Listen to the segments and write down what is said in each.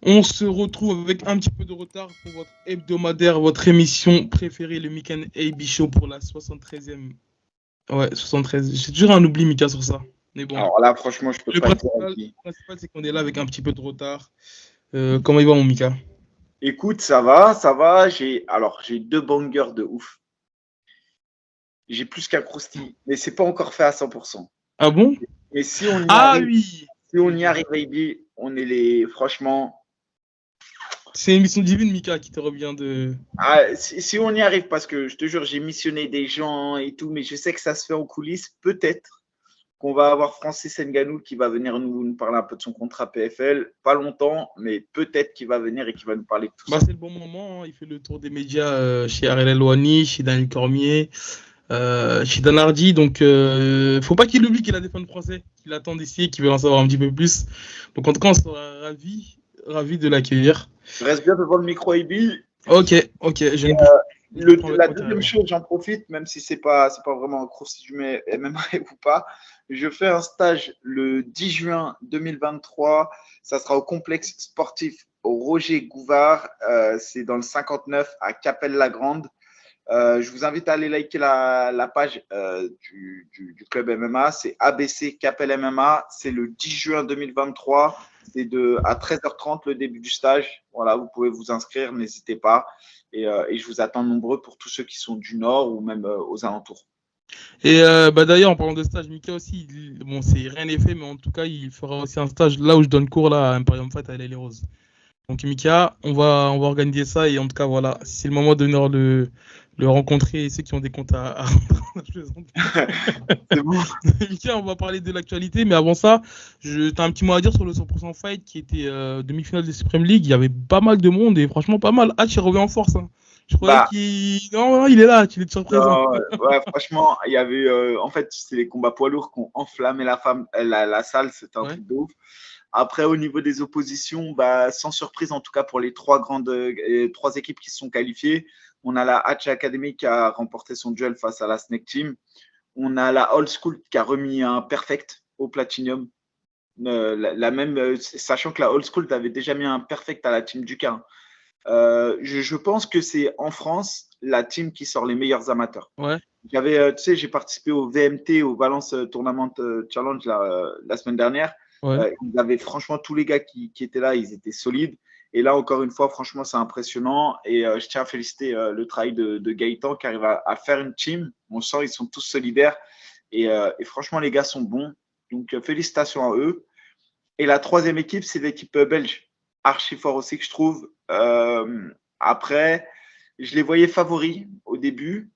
On se retrouve avec un petit peu de retard pour votre hebdomadaire, votre émission préférée, le Mikan AB Show pour la 73e. Ouais, 73. J'ai toujours un oubli, Mika, sur ça. Mais bon. Alors là, franchement, je peux Le pas dire. principal, c'est qu'on est là avec un petit peu de retard. Comment il va, mon Mika? Écoute, ça va. J'ai 2 bangers de ouf. J'ai plus qu'un croustille, mais c'est pas encore fait à 100%. Ah bon? Mais si on y Ah arrive, oui! si on y arrive, baby, on est franchement. C'est une mission divine, Mika, qui te revient de. Si on y arrive, parce que je te jure, j'ai missionné des gens et tout, mais je sais que ça se fait en coulisses. Peut-être qu'on va avoir Francis Ngannou qui va venir nous parler un peu de son contrat PFL. Pas longtemps, mais peut-être qu'il va venir et qu'il va nous parler de tout ça. C'est le bon moment. Hein. Il fait le tour des médias chez Ariel Elwani, chez Daniel Cormier, chez Dan Hardy. Donc, faut pas qu'il oublie qu'il a des fans français qui l'attendent ici et qui veulent en savoir un petit peu plus. Donc, en tout cas, on sera ravis de l'accueillir. Reste bien devant le micro, Ibi. Ok. La deuxième chose, j'en profite, même si c'est pas vraiment un croustillé MMA ou pas. Je fais un stage le 10 juin 2023. Ça sera au complexe sportif Roger Gouvard. C'est dans le 59 à Capelle-la-Grande. Je vous invite à aller liker la page du club MMA. C'est ABC Capelle MMA. C'est le 10 juin 2023. C'est à 13h30 le début du stage. Voilà, vous pouvez vous inscrire, n'hésitez pas. Et je vous attends nombreux pour tous ceux qui sont du Nord ou même aux alentours. Et d'ailleurs, en parlant de stage, Mika aussi, c'est rien n'est fait, mais en tout cas, il fera aussi un stage là où je donne cours là, à Imperium Fight à Les Roses. Donc Mika, on va organiser ça et en tout cas, voilà, c'est le moment de venir le rencontrer et ceux qui ont des comptes à C'est bon. Mika, on va parler de l'actualité, mais avant ça, tu as un petit mot à dire sur le 100% Fight qui était demi-finale de Supreme League. Il y avait pas mal de monde et franchement pas mal. Il revient en force. Hein. Je croyais Non, il est là, il est toujours présent. Ouais, franchement, il y avait. En fait, c'est les combats poids lourds qui ont enflammé la salle. C'était un truc de ouf. Après, au niveau des oppositions, sans surprise, en tout cas pour les trois équipes qui se sont qualifiées, on a la Hatch Academy qui a remporté son duel face à la Snake Team. On a la Old School qui a remis un perfect au Platinum. Sachant que la Old School avait déjà mis un perfect à la Team Duca. Je pense que c'est en France la team qui sort les meilleurs amateurs. Ouais. J'ai participé au VMT, au Valence Tournament Challenge la semaine dernière. Ouais. Ils avaient franchement tous les gars qui étaient là, ils étaient solides. Et là, encore une fois, franchement, c'est impressionnant. Et je tiens à féliciter le travail de Gaëtan qui arrive à faire une team. On sent ils sont tous solidaires. Et franchement, les gars sont bons. Donc, félicitations à eux. Et la troisième équipe, c'est l'équipe belge. Archi fort aussi, que je trouve. Après, je les voyais favoris au début.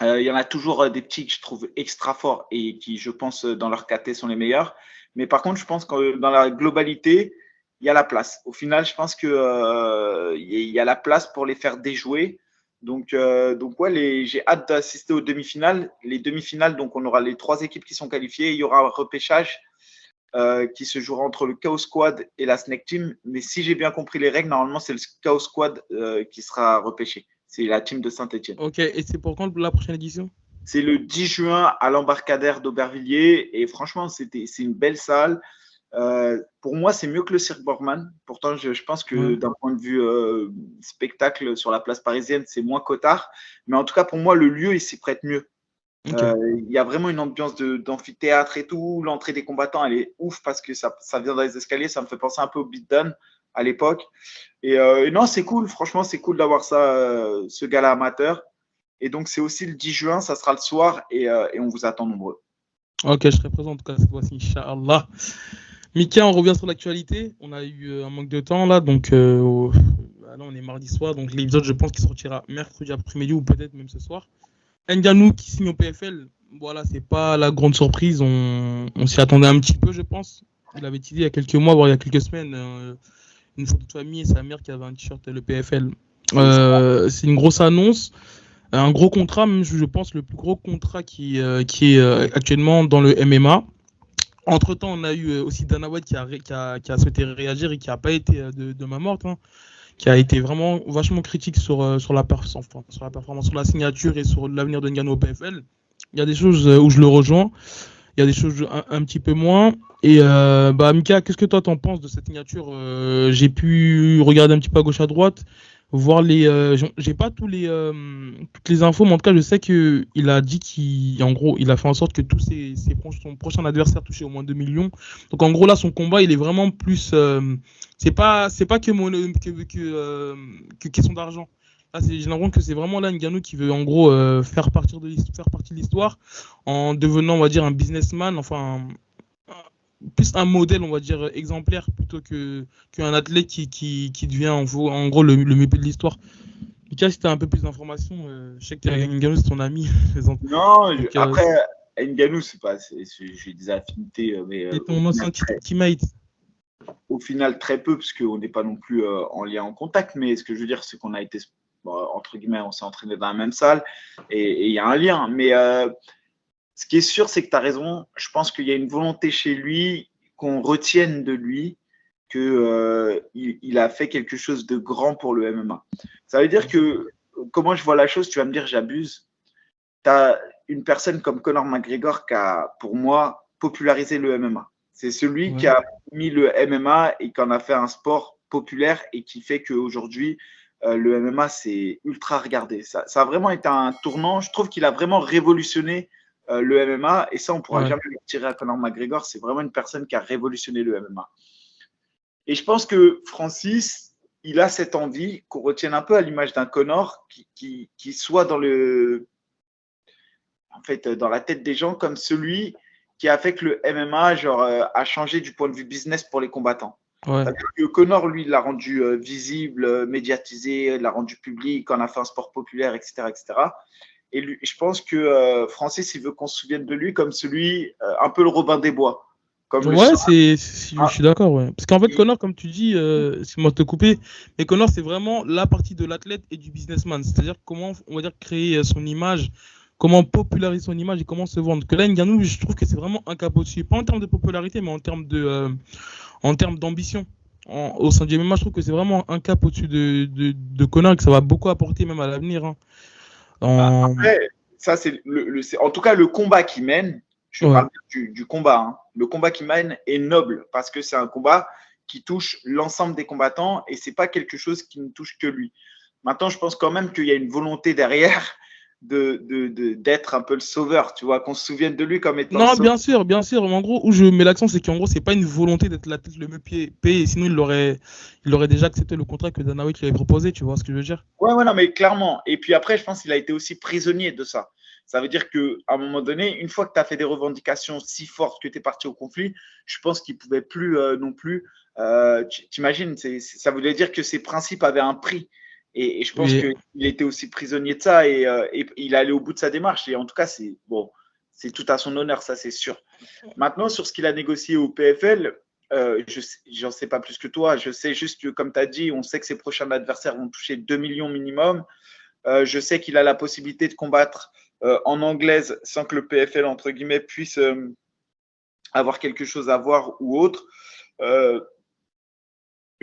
Il y en a toujours des petits que je trouve extra forts et qui, je pense, dans leur KT sont les meilleurs. Mais par contre, je pense que dans la globalité, il y a la place. Au final, je pense qu'il y a la place pour les faire déjouer. Donc ouais, j'ai hâte d'assister aux demi-finales. Les demi-finales, donc on aura les 3 équipes qui sont qualifiées. Il y aura un repêchage qui se jouera entre le Chaos Squad et la Snake Team. Mais si j'ai bien compris les règles, normalement, c'est le Chaos Squad qui sera repêché. C'est la team de Saint-Etienne. Ok, et c'est pour quand la prochaine édition? C'est le 10 juin à l'embarcadère d'Aubervilliers. Et franchement, c'est une belle salle. Pour moi, c'est mieux que le Cirque Borman. Pourtant, je pense que d'un point de vue spectacle sur la place parisienne, c'est moins cotard. Mais en tout cas, pour moi, le lieu, il s'y prête mieux. Il y a vraiment une ambiance d'amphithéâtre et tout. L'entrée des combattants, elle est ouf parce que ça vient dans les escaliers. Ça me fait penser un peu au beatdown à l'époque. Et non, c'est cool. Franchement, c'est cool d'avoir ça, ce gala amateur. Et donc, c'est aussi le 10 juin. Ça sera le soir et on vous attend nombreux. Ok, je serai présent en tout cas cette fois-ci, Inch'Allah. Mika, on revient sur l'actualité. On a eu un manque de temps là, donc là on est mardi soir, donc l'épisode je pense qu'il sortira mercredi après-midi ou peut-être même ce soir. Ngannou qui signe au PFL, voilà, c'est pas la grande surprise, on s'y attendait un petit peu je pense. Il avait dit il y a quelques mois, voire il y a quelques semaines, une photo de famille et sa mère qui avait un t-shirt le PFL. C'est une grosse annonce. Un gros contrat, même je pense le plus gros contrat qui est actuellement dans le MMA. Entre-temps, on a eu aussi Dana White qui a souhaité réagir et qui n'a pas été de main morte, hein, qui a été vraiment vachement critique sur la performance, sur la signature et sur l'avenir de Ngannou au PFL. Il y a des choses où je le rejoins. Il y a des choses un petit peu moins. Et Mika, qu'est-ce que toi t'en penses de cette signature? J'ai pu regarder un petit peu à gauche à droite, voir j'ai pas toutes les infos, mais en tout cas je sais que il a dit en gros il a fait en sorte que son prochain adversaire touchait au moins 2 millions. Donc en gros là son combat il est vraiment plus c'est pas que question d'argent. Là, j'ai l'impression que c'est vraiment là Ngannou qui veut en gros faire partie de l'histoire en devenant, on va dire, un businessman, enfin, plus un modèle, on va dire, exemplaire plutôt qu'un athlète qui devient en gros le mieux de l'histoire. Lucas, si tu as un peu plus d'informations, je sais que Ngannou c'est ton ami. Non, Donc, après, Ngannou, j'ai des affinités, mais et ton ancien teammate. Au final, très peu, parce qu'on n'est pas non plus en lien, en contact, mais ce que je veux dire, c'est qu'on a été, entre guillemets, on s'est entraîné dans la même salle, et il y a un lien. Mais ce qui est sûr, c'est que tu as raison. Je pense qu'il y a une volonté chez lui, qu'on retienne de lui, qu'il a fait quelque chose de grand pour le MMA. Ça veut dire que, comment je vois la chose, tu vas me dire, j'abuse. Tu as une personne comme Conor McGregor qui a, pour moi, popularisé le MMA. C'est celui qui a mis le MMA et qui en a fait un sport populaire et qui fait qu'aujourd'hui, le MMA, c'est ultra regardé. Ça a vraiment été un tournant. Je trouve qu'il a vraiment révolutionné le MMA et ça, on ne pourra jamais le tirer à Conor McGregor. C'est vraiment une personne qui a révolutionné le MMA. Et je pense que Francis, il a cette envie qu'on retienne un peu à l'image d'un Conor qui soit dans dans la tête des gens comme celui qui a fait que le MMA a changé du point de vue business pour les combattants. C'est-à-dire que Conor, lui, l'a rendu visible, médiatisé, l'a rendu public, en a fait un sport populaire, etc. etc. Et lui, je pense que Francis, il veut qu'on se souvienne de lui comme celui, un peu le Robin des Bois. Je suis d'accord. Ouais. Parce qu'en fait, Conor, comme tu dis, c'est moi de te couper, mais Conor, c'est vraiment la partie de l'athlète et du businessman. C'est-à-dire comment, on va dire, créer son image, comment populariser son image et comment se vendre. Que là, Ngannou, je trouve que c'est vraiment un cap au-dessus. Pas en termes de popularité, mais en termes d'ambition. Au sein du MMA, je trouve que c'est vraiment un cap au-dessus de Conor et que ça va beaucoup apporter même à l'avenir. Hein. Après, ça, c'est en tout cas le combat qu'il mène. Je parle du combat. Hein. Le combat qu'il mène est noble parce que c'est un combat qui touche l'ensemble des combattants et c'est pas quelque chose qui ne touche que lui. Maintenant, je pense quand même qu'il y a une volonté derrière d'être un peu le sauveur, tu vois, qu'on se souvienne de lui comme étant. Non, bien sûr. Mais en gros, où je mets l'accent, c'est qu'en gros, c'est pas une volonté d'être l'athlète le mieux payé. Sinon, il aurait déjà accepté le contrat que Dana White lui avait proposé, tu vois ce que je veux dire? Ouais, non, mais clairement. Et puis après, je pense qu'il a été aussi prisonnier de ça. Ça veut dire qu'à un moment donné, une fois que tu as fait des revendications si fortes que tu es parti au conflit, je pense qu'il ne pouvait plus non plus. T'imagines, ça voulait dire que ses principes avaient un prix. Et je pense qu'il était aussi prisonnier de ça et il allait au bout de sa démarche. Et en tout cas, c'est tout à son honneur, ça c'est sûr. Maintenant, sur ce qu'il a négocié au PFL, j'en sais pas plus que toi. Je sais juste que, comme tu as dit, on sait que ses prochains adversaires vont toucher 2 millions minimum. Je sais qu'il a la possibilité de combattre en anglaise sans que le PFL, entre guillemets, puisse avoir quelque chose à voir ou autre.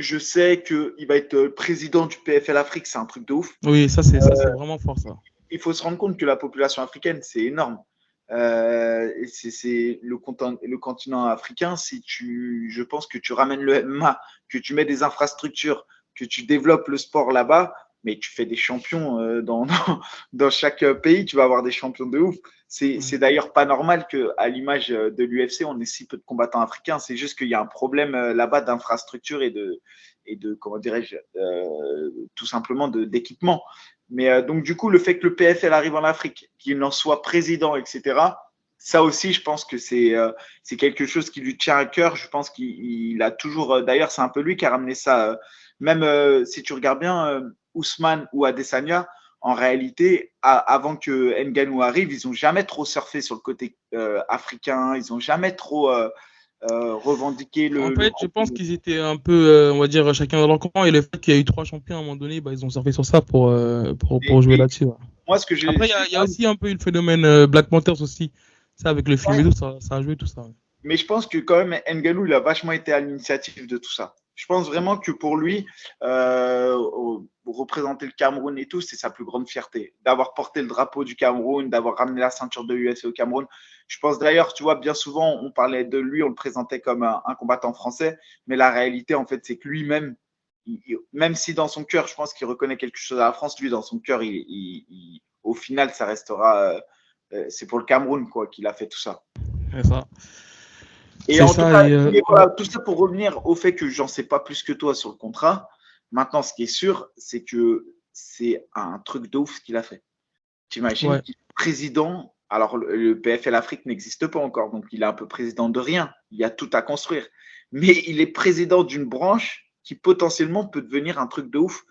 Je sais qu'il va être président du PFL Afrique, c'est un truc de ouf. Oui, ça c'est vraiment fort ça. Il faut se rendre compte que la population africaine, c'est énorme. C'est le continent africain. Je pense que tu ramènes le MMA, que tu mets des infrastructures, que tu développes le sport là-bas, mais tu fais des champions dans chaque pays, tu vas avoir des champions de ouf. C'est d'ailleurs pas normal qu'à l'image de l'UFC, on ait si peu de combattants africains. C'est juste qu'il y a un problème là-bas d'infrastructure et de comment dirais-je, tout simplement d'équipement. Mais donc, du coup, le fait que le PFL arrive en Afrique, qu'il en soit président, etc., ça aussi, je pense que c'est quelque chose qui lui tient à cœur. Je pense qu'il a toujours… D'ailleurs, c'est un peu lui qui a ramené ça. Même si tu regardes bien Ousmane ou Adesanya, en réalité, avant que Ngannou arrive, ils n'ont jamais trop surfé sur le côté africain. Ils n'ont jamais trop… revendiquer En fait, je pense qu'ils étaient un peu, on va dire, chacun dans leur camp. Et le fait qu'il y a eu 3 champions à un moment donné, ils ont surfé sur ça pour jouer là-dessus. Ouais. Moi, ce que j'ai… Après, il y a aussi un peu le phénomène Black Panthers aussi. Ça, avec le film et tout, ça a joué tout ça. Ouais. Mais je pense que quand même, Ngannou, il a vachement été à l'initiative de tout ça. Je pense vraiment que pour lui, représenter le Cameroun et tout, c'est sa plus grande fierté. D'avoir porté le drapeau du Cameroun, d'avoir ramené la ceinture de UFC au Cameroun. Je pense d'ailleurs, tu vois, bien souvent, on parlait de lui, on le présentait comme un combattant français, mais la réalité, en fait, c'est que lui-même, même si dans son cœur, je pense qu'il reconnaît quelque chose à la France, lui, dans son cœur, au final, ça restera. C'est pour le Cameroun quoi, qu'il a fait tout ça. C'est ça. Et C'est en tout ça. cas, voilà, tout ça pour revenir au fait que j'en sais pas plus que toi sur le contrat. Maintenant, ce qui est sûr, c'est que c'est un truc de ouf ce qu'il a fait. T'imagines qu'il est président. Alors, le PFL Afrique n'existe pas encore, donc il est un peu président de rien. Il y a tout à construire. Mais il est président d'une branche qui potentiellement peut devenir un truc de ouf.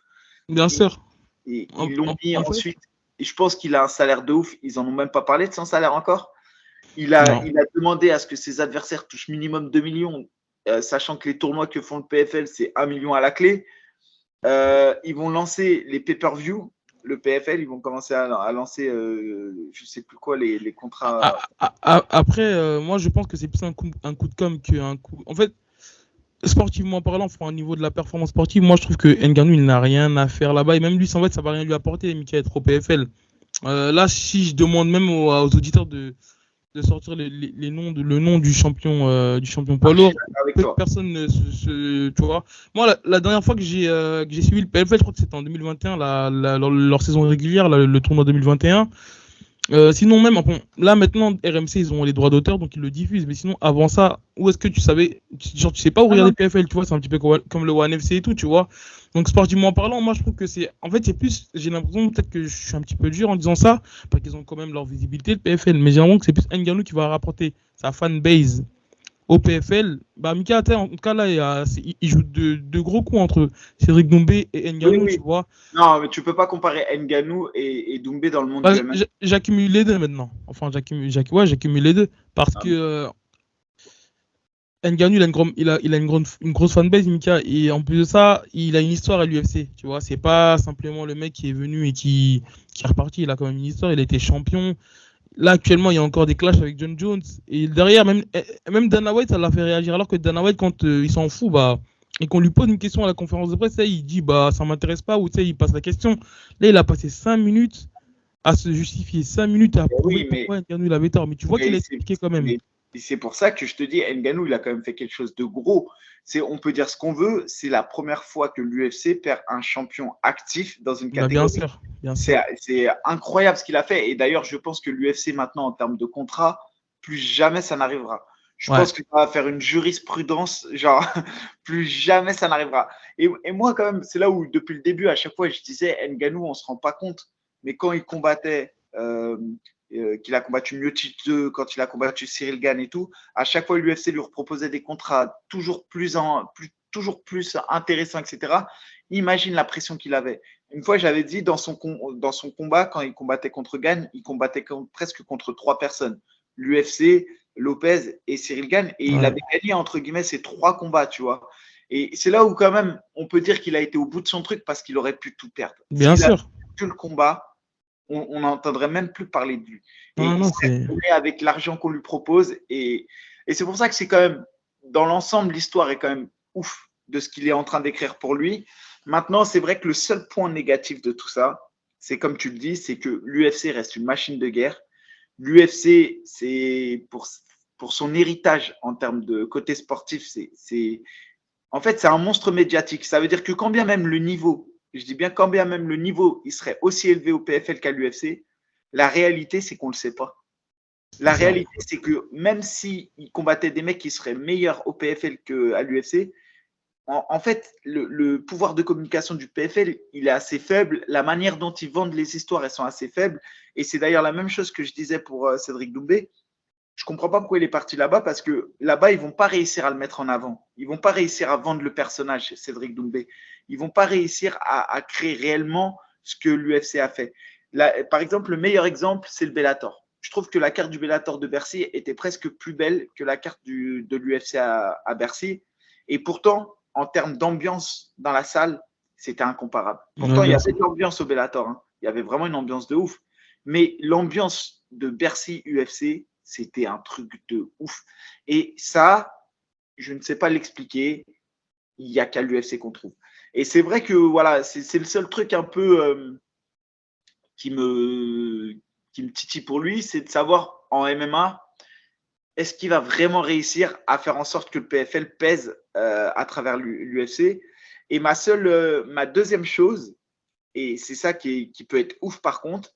Bien sûr. Et ils l'ont mis En fait, ensuite. Et je pense qu'il a un salaire de ouf. Ils en ont même pas parlé de son salaire encore. Il a demandé à ce que ses adversaires touchent minimum 2 millions, sachant que les tournois que font le PFL, c'est 1 million à la clé. Ils vont lancer les pay-per-view. Le PFL, ils vont commencer à lancer, je ne sais plus quoi, les contrats. Après, moi, je pense que c'est plus un coup de com' qu'un coup. En fait, sportivement parlant, au niveau de la performance sportive, moi, je trouve que Ngannou, il n'a rien à faire là-bas. Et même lui, en fait, ça va rien lui apporter, Mika, être au PFL. Là, si je demande même aux auditeurs de sortir les noms le nom du champion poids lourd, personne ne tu vois. Moi, la dernière fois que j'ai suivi le PFL, je crois que c'était en 2021, leur saison régulière, le tournoi 2021. Sinon même, bon, là maintenant RMC ils ont les droits d'auteur donc ils le diffusent, mais sinon avant ça, où est-ce que tu savais, genre tu sais pas où regarder le PFL, tu vois, c'est un petit peu comme le One FC et tout, tu vois. Donc sportivement parlant, moi je trouve que c'est, en fait c'est plus, j'ai l'impression peut-être que je suis un petit peu dur en disant ça, parce qu'ils ont quand même leur visibilité le PFL, mais j'ai l'impression que c'est plus Ngannou qui va rapporter sa fanbase au PFL. Bah Mika, en tout cas là il joue de gros coups entre Cédric Doumbé et Ngannou, oui. tu vois. Non, mais tu peux pas comparer Ngannou et Doumbé dans le monde du MMA. J'accumule les deux maintenant. Enfin, j'accumule les deux. Parce que Ngannou, il a une grosse fanbase, Mika. Et en plus de ça, il a une histoire à l'UFC. Tu vois, c'est pas simplement le mec qui est venu et qui est reparti. Il a quand même une histoire. Il a été champion. Là, actuellement, il y a encore des clashs avec John Jones. Et derrière, même Dana White, ça l'a fait réagir. Alors que Dana White, quand il s'en fout, bah, et qu'on lui pose une question à la conférence de presse, il dit, bah, ça m'intéresse pas, ou il passe la question. Là, il a passé 5 minutes à se justifier, 5 minutes à prouver pourquoi Ngannou il avait tort. Mais tu vois qu'il a expliqué quand même. Et c'est pour ça que je te dis, Ngannou, il a quand même fait quelque chose de gros. On peut dire ce qu'on veut, c'est la première fois que l'UFC perd un champion actif dans une catégorie. Bien sûr. C'est incroyable ce qu'il a fait. Et d'ailleurs, je pense que l'UFC maintenant, en termes de contrat, plus jamais ça n'arrivera. Je pense que ça va faire une jurisprudence, genre, plus jamais ça n'arrivera. Et moi, quand même, c'est là où, depuis le début, à chaque fois, je disais, Ngannou, on ne se rend pas compte. Mais quand il combattait, qu'il a combattu Miocic 2, quand il a combattu Cyril Gane et tout, à chaque fois, l'UFC lui proposait des contrats toujours plus intéressants, etc. Imagine la pression qu'il avait. Une fois, j'avais dit, dans son combat, quand il combattait contre Gane, il combattait presque contre 3 personnes. L'UFC, Lopez et Cyril Gane. Et il avait gagné, entre guillemets, ces 3 combats, tu vois. Et c'est là où, quand même, on peut dire qu'il a été au bout de son truc parce qu'il aurait pu tout perdre. Bien sûr. S'il a perdu le combat, on n'entendrait même plus parler de lui. Et non, il avec l'argent qu'on lui propose. Et c'est pour ça que c'est quand même, dans l'ensemble, l'histoire est quand même ouf de ce qu'il est en train d'écrire pour lui. Maintenant, c'est vrai que le seul point négatif de tout ça, c'est comme tu le dis, c'est que l'UFC reste une machine de guerre. L'UFC, c'est pour son héritage en termes de côté sportif, en fait, c'est un monstre médiatique. Ça veut dire que quand bien même le niveau, je dis bien quand bien même le niveau, il serait aussi élevé au PFL qu'à l'UFC, la réalité, c'est qu'on ne le sait pas. La réalité, c'est que même s'il combattait des mecs qui seraient meilleurs au PFL qu'à l'UFC, en fait, le pouvoir de communication du PFL, il est assez faible. La manière dont ils vendent les histoires, elles sont assez faibles. Et c'est d'ailleurs la même chose que je disais pour Cédric Doumbé. Je ne comprends pas pourquoi il est parti là-bas parce que là-bas, ils ne vont pas réussir à le mettre en avant. Ils ne vont pas réussir à vendre le personnage, Cédric Doumbé. Ils ne vont pas réussir à créer réellement ce que l'UFC a fait. Là, par exemple, le meilleur exemple, c'est le Bellator. Je trouve que la carte du Bellator de Bercy était presque plus belle que la carte de l'UFC à Bercy. Et pourtant, en termes d'ambiance dans la salle, c'était incomparable. Pourtant, il y avait de l'ambiance au Bellator. Hein. Il y avait vraiment une ambiance de ouf. Mais l'ambiance de Bercy UFC, c'était un truc de ouf. Et ça, je ne sais pas l'expliquer. il n'y a qu'à l'UFC qu'on trouve. Et c'est vrai que voilà, c'est le seul truc un peu qui me titille pour lui, c'est de savoir en MMA, est-ce qu'il va vraiment réussir à faire en sorte que le PFL pèse à travers l'UFC. Et ma deuxième chose, et c'est ça qui peut être ouf par contre,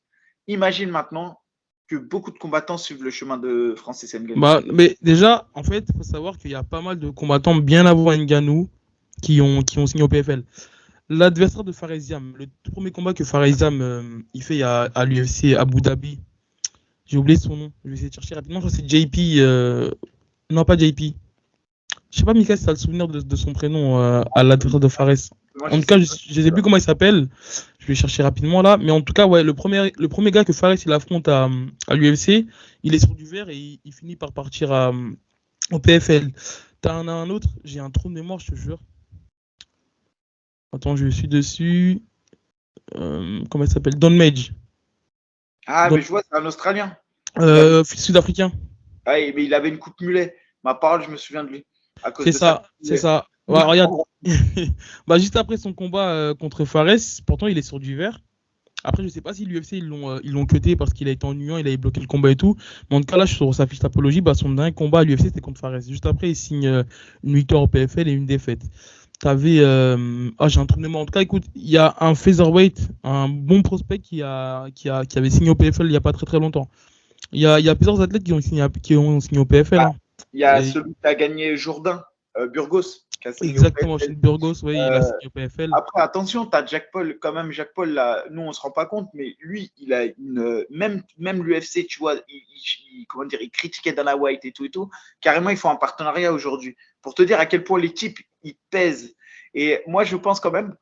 imagine maintenant que beaucoup de combattants suivent le chemin de Francis Ngannou. Bah, mais déjà, en fait, il faut savoir qu'il y a pas mal de combattants bien avant Ngannou qui ont signé au PFL. L'adversaire de Faresiam, le tout premier combat que Faresiam il fait à l'UFC Abu Dhabi, j'ai oublié son nom, je vais essayer de chercher rapidement, je crois que c'est JP, non pas JP, je sais pas Mika si tu as le souvenir de son prénom à l'adversaire de Fares. En tout cas, je ne sais plus comment il s'appelle, je vais chercher rapidement là, mais en tout cas, ouais, le premier gars que Fares il affronte à l'UFC, il est sur du vert et il finit par partir au PFL. T'as un autre, j'ai un trou de mémoire, je te jure. Attends, je suis dessus. Comment il s'appelle? Don Mage. Ah, mais je vois, c'est un Australien. Sud-africain. Ah, mais il avait une coupe mulet. Ma parole, je me souviens de lui. C'est ça, c'est ça. Ouais, regarde. Bah, juste après son combat contre Fares, pourtant il est sur du vert. Après, je sais pas si l'UFC ils l'ont cuté parce qu'il a été ennuyant, il avait bloqué le combat et tout. Mais en tout cas, là, sur sa fiche d'apologie, bah, son dernier combat à l'UFC c'était contre Fares. Juste après, il signe une victoire au PFL et une défaite. T'avais. J'ai un truc de mémoire. En tout cas, écoute, il y a un featherweight, un bon prospect qui avait signé au PFL il y a pas très très longtemps. Il y a plusieurs athlètes qui ont signé au PFL. Ah, il y a celui qui a gagné Jourdain, Burgos. Exactement, chez Burgos, oui, il a signé au PFL. Après, attention, tu as Jack Paul, quand même, Jack Paul, là, nous, on ne se rend pas compte, mais lui, il a même l'UFC, tu vois, comment dire, il critiquait Dana White et tout. Carrément, ils font un partenariat aujourd'hui pour te dire à quel point les types, ils pèsent. Et moi, je pense quand même,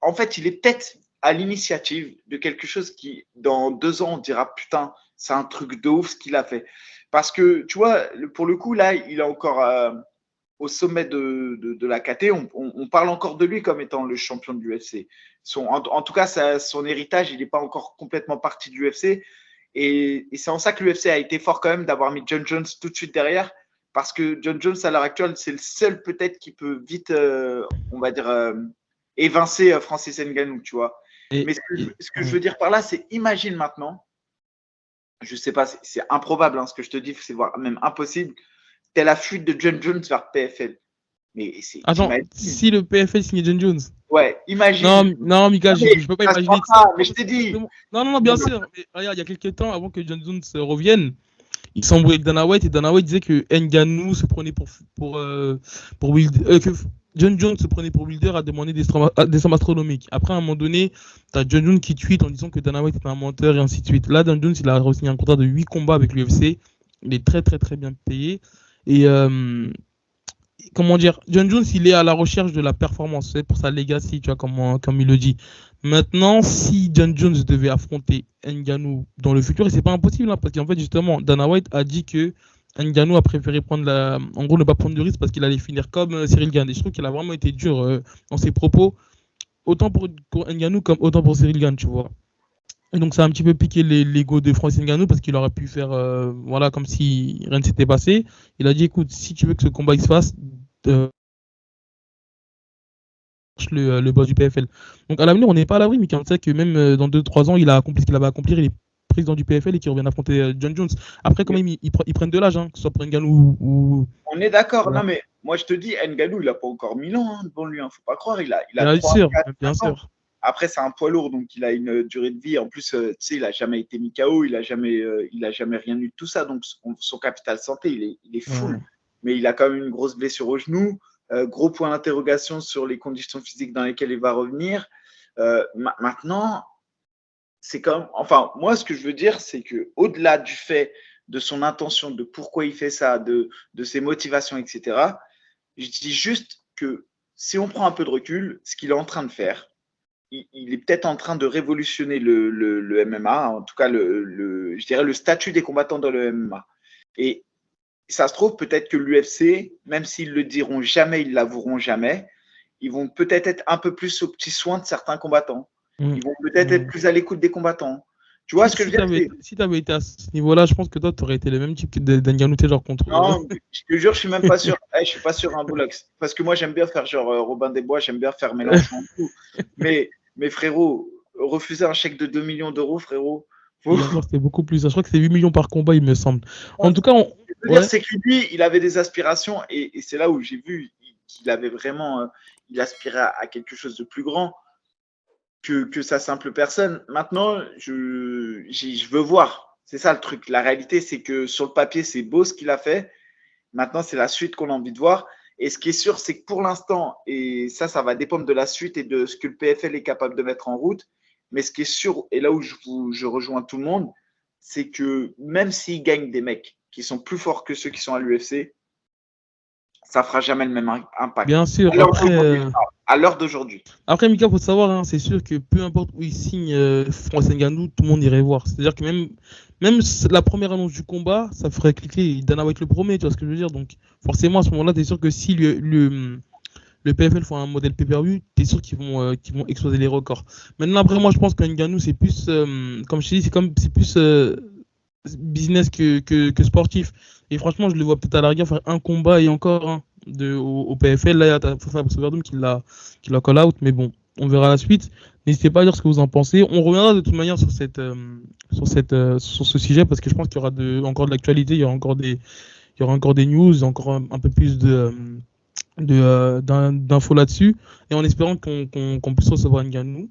en fait, il est peut-être à l'initiative de quelque chose qui, dans 2 ans, on dira, putain, c'est un truc de ouf ce qu'il a fait. Parce que, tu vois, pour le coup, là, il est encore au sommet de la KT. On parle encore de lui comme étant le champion de l'UFC. En tout cas, son héritage, il n'est pas encore complètement parti de l'UFC. Et c'est en ça que l'UFC a été fort quand même d'avoir mis John Jones tout de suite derrière. Parce que John Jones, à l'heure actuelle, c'est le seul peut-être qui peut vite, on va dire, évincer Francis Ngannou, tu vois. Mais ce que je veux dire par là, c'est imagine maintenant, je sais pas, c'est improbable hein, ce que je te dis, c'est voire même impossible, t'es la fuite de John Jones vers PFL. Mais c'est. Attends, si le PFL signait John Jones. Ouais, imagine. Non, Mika, je peux pas imaginer. Mais je t'ai dit. Non, bien sûr. Mais, regarde, il y a quelques temps, avant que John Jones revienne, il s'embrouillait avec Dana White et Dana White disait que Ngannou se prenait pour Wilder, que John Jones se prenait pour Wilder à demander des sommes astronomiques. Après, à un moment donné, t'as John Jones qui tweet en disant que Dana White est un menteur et ainsi de suite. Là, John Jones, il a re-signé un contrat de 8 combats avec l'UFC. Il est très, très, très bien payé. Et comment dire, John Jones, il est à la recherche de la performance, c'est pour sa legacy, tu vois, comme il le dit. Maintenant, si John Jones devait affronter Ngannou dans le futur, et c'est pas impossible, hein, parce qu'en fait, justement, Dana White a dit que Ngannou a préféré en gros, ne pas prendre de risque parce qu'il allait finir comme Cyril Gane. Et je trouve qu'il a vraiment été dur dans ses propos, autant pour Ngannou comme autant pour Cyril Gane, tu vois. Et donc, ça a un petit peu piqué l'ego de Francis Ngannou parce qu'il aurait pu faire, voilà, comme si rien ne s'était passé. Il a dit, écoute, si tu veux que ce combat il se fasse, le boss du PFL. Donc à l'avenir, on n'est pas à l'abri, mais on sait que même dans 2-3 ans, il a accompli ce qu'il avait à accomplir, il est président du PFL et qu'il revient affronter John Jones. Après, quand même, ils prennent de l'âge, hein, que ce soit pour Ngannou ou. On est d'accord, voilà. Non mais moi je te dis, Ngannou, il n'a pas encore 1000 ans hein, devant lui, hein, faut pas croire, il a 3, 4, bien sûr. Après, c'est un poids lourd, donc il a une durée de vie. En plus, tu sais, il n'a jamais été mis KO, il n'a jamais rien eu de tout ça. Donc, son capital santé, il est full. Ouais. Mais il a quand même une grosse blessure au genou. Gros point d'interrogation sur les conditions physiques dans lesquelles il va revenir. Maintenant, c'est comme. Enfin, moi, ce que je veux dire, c'est qu'au-delà du fait de son intention, de pourquoi il fait ça, de ses motivations, etc., je dis juste que si on prend un peu de recul, ce qu'il est en train de faire, il est peut-être en train de révolutionner le MMA, en tout cas, je dirais le statut des combattants dans le MMA. Et ça se trouve, peut-être que l'UFC, même s'ils le diront jamais, ils l'avoueront jamais, ils vont peut-être être un peu plus aux petits soins de certains combattants. Ils vont peut-être être plus à l'écoute des combattants. Tu vois ce que je veux dire? Si t'avais été à ce niveau-là, je pense que toi, tu aurais été le même type que d'Anganou, genre contre. Non, je te jure, je suis même pas sûr. Je suis pas sûr un Boulax. Parce que moi, j'aime bien faire genre Robin des Bois, j'aime bien faire Mélenchon et tout. Mais frérot, refuser un chèque de 2 millions d'euros, frérot. Faut... Et encore, c'était beaucoup plus. Je crois que c'est 8 millions par combat, il me semble. En tout cas, Ce que je veux dire, ouais. c'est que lui, il avait des aspirations et c'est là où j'ai vu qu'il avait vraiment. Il aspirait à quelque chose de plus grand que sa simple personne. Maintenant, je veux voir. C'est ça le truc. La réalité, c'est que sur le papier, c'est beau ce qu'il a fait. Maintenant, c'est la suite qu'on a envie de voir. Et ce qui est sûr, c'est que pour l'instant, et ça va dépendre de la suite et de ce que le PFL est capable de mettre en route. Mais ce qui est sûr, et là où je rejoins tout le monde, c'est que même s'ils gagnent des mecs qui sont plus forts que ceux qui sont à l'UFC, ça fera jamais le même impact. Bien sûr. À l'heure d'aujourd'hui. Après, Mika, il faut savoir, hein, c'est sûr que peu importe où il signe Francis Ngannou, tout le monde irait voir. C'est-à-dire que même la première annonce du combat, ça ferait cliquer. Dana va être le premier, tu vois ce que je veux dire. Donc, forcément, à ce moment-là, tu es sûr que si le PFL font un modèle pay-per-view, tu es sûr qu'ils vont exploser les records. Maintenant, après, moi, je pense qu'un Ngannou, c'est plus, comme je t'ai dit, c'est plus business que sportif. Et franchement, je le vois peut-être à la rigueur faire un combat et encore un au PFL. Là, il y a Fabrice Verdum qui l'a call out, mais bon, on verra la suite. N'hésitez pas à dire ce que vous en pensez. On reviendra de toute manière sur ce sujet parce que je pense qu'il y aura encore de l'actualité, il y aura encore des news, encore un peu plus d'infos là-dessus, et en espérant qu'on puisse recevoir Ngannou.